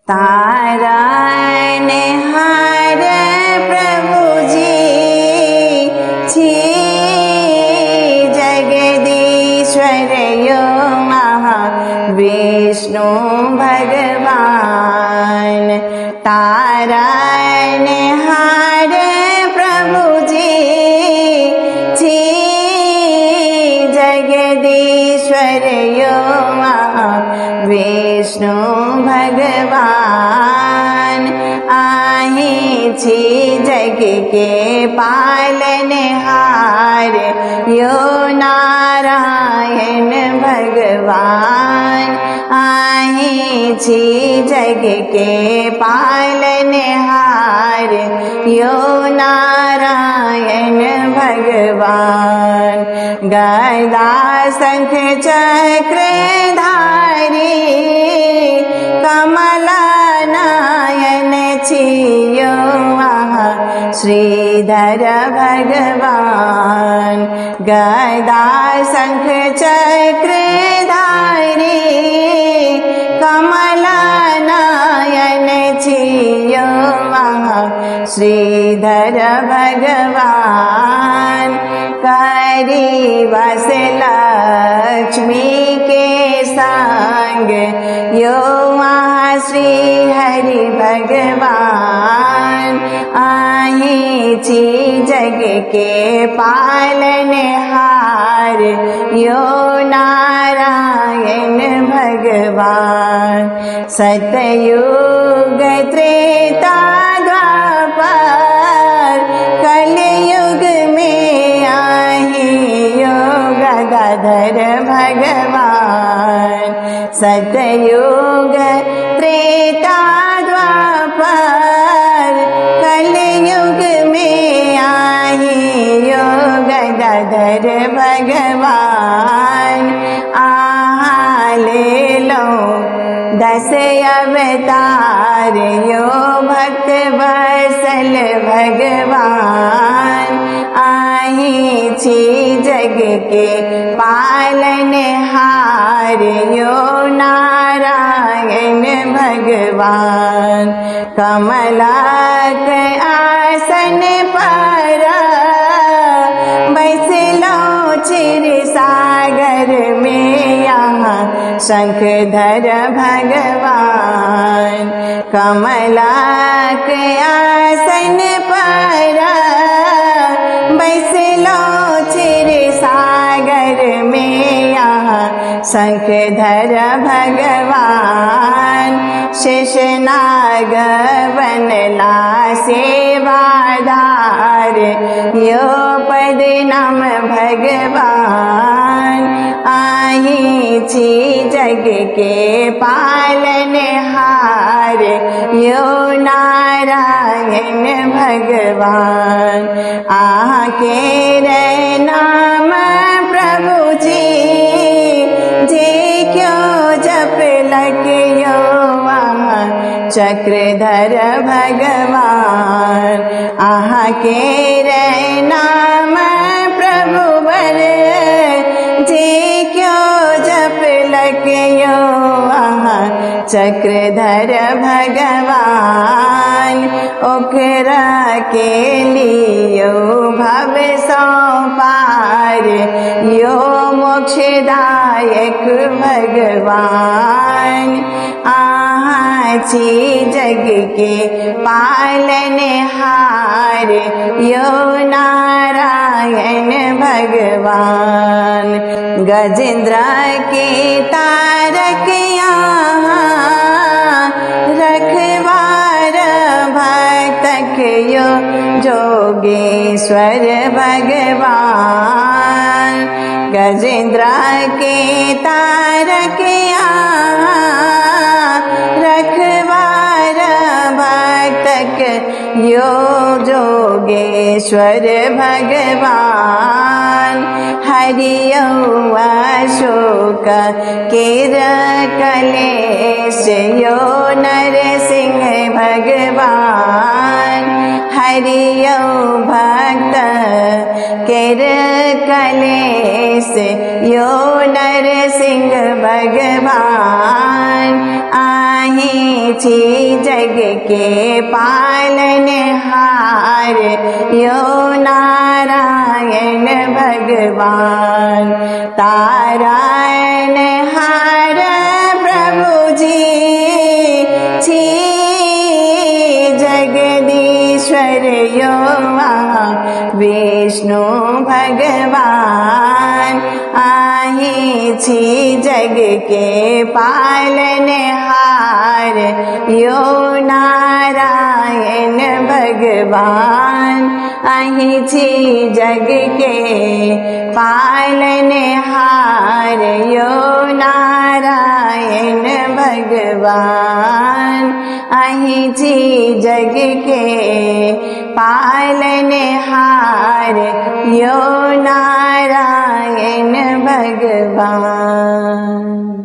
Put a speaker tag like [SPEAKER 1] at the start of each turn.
[SPEAKER 1] तारणहार प्रभुजी छी जगदीश्वर यो महाविष्णु भगवान। तारणहार प्रभुजी छी जगदीश्वर यो महाविष्णु भगवान। आहे छी जग के पालनहार यो नारायण भगवान। आहे छी जग के पालनहार यो नारायण भगवान। गदा शंख चक्रधारी कमला नयन छियो श्रीधर भगवान। गदा शंख चक्रधारी कमला नयन छियो श्रीधर भगवान। करी बस लक्ष्मी के संग यो श्री हरि भगवान। आहे छी जग के पालनहार यो नारायण भगवान। सतयुग त्रेता द्वापर कलयुग में आहे यो गदाधर भगवान। सतयुग त्रेता द्वापर कलयुग में आहे यो गदाधर भगवान। आहा ले लो 10 अवतार यो भक्त वत्सल भगवान। आहे छी जग के पालनहार यो नारायण भगवान। कमलक आसन पर बैसलो क्षीर सागर में यहाँ शंखधर भगवान। कमलक आसन पर बैसलो क्षीर सागर में यहाँ शंखधर भगवान। शेषनाग बनला सेवादार यो पद नम भगवान। आहे छी जग के पालनहार यो नारायण भगवान। आके रे नाम प्रभु जी जे क्यों जपलक यो चक्रधर भगवान। आहा के रे नाम प्रभु बर जे क्यों जपलक यो चक्रधर भगवान। ओकरा के लियो भव सौ पार यो मोक्षदायक भगवान। आहा छी जग के पालनहार यो नारायण भगवान। गजेंद्र के तारक यहाँ रखवार भक्तक यो जोगेश्वर भगवान। गजेंद्र के तारक यहाँ रखवार भक्तक यो जोगेश्वर भगवान। हरियो अशोक केर कलेश यो नरसिंह भगवान। हरियो भक्त केर कलेश यो नरसिंह भगवान। અહીં છી જગ કે પાલનહાર યો નારાયણ ભગવાન તારાયણ હાર પ્રભુજી છી જગદીશ્વર યો વિષ્ણુ ભગવાન અહીં છી જગ કે પાલનહાર યો નારાયણ ભગવાન અહીં છી જગ કે પાલનહાર યો નારાયણ ભગવાન અહીં છી જગ કે પાલનહાર યો નારાયણ ભગવાન।